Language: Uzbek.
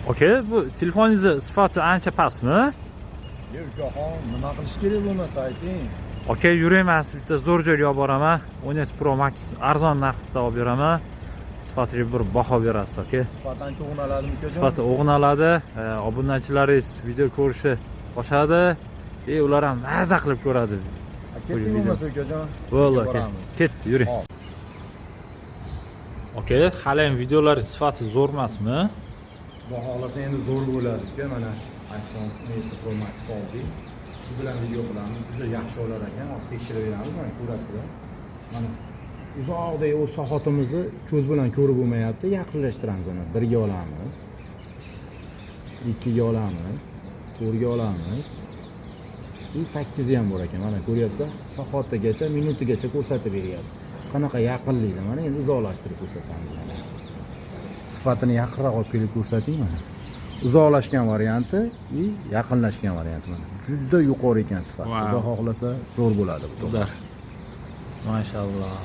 Aka, bu telefoningizni sifati ancha pastmi? Ukaxon, nima qilish kerak bo'lmasa ayting. Aka, yurayman, bitta zo'r joyga olib boraman. 17 Pro Max arzon narxda olib beraman. Sifatiga bir baho berasiz, aka. Sifat ancha o'g'naladimi ukajon? Sifati o'g'naladi, obunachilaringiz video ko'rishi oshadi, ular ham maza qilib ko'radi. Ketding bo'lmasa ukajon? Bo'ldi, aka. Ketdi, yuring. Aka, hali ham videolar sifati zo'r emasmi? Xudo xohlasa endi zo'r bo'ladi-ku, mana iPhone 17 Pro Max oldik. Shu bilan video qilamiz. Juda yaxshi olar ekan. Hozir tekshirib beramiz, mana ko'rasizlar. Mana uzoqdagi o'z sohotimizni ko'z bilan ko'rib bo'lmayapti. Yaqinlashtiramiz uni. 1 ga olamiz. 2 ga olamiz. 4 ga olamiz. 8 ham bor ekan. Mana ko'ryapsizlar, sohatigacha, minutigacha ko'rsatib beryapti. Qanaqa yaqinlikda, mana endi uzoqlashtirib ko'rsatamiz mana. Sifatini yaqinroq olib kelib ko'rsating mana. Uzoqlashgan varianti va yaqinlashgan varianti mana. Juda yuqori ekan sifat. Xudo xohlasa zo'r bo'ladi bu. Mashalloh.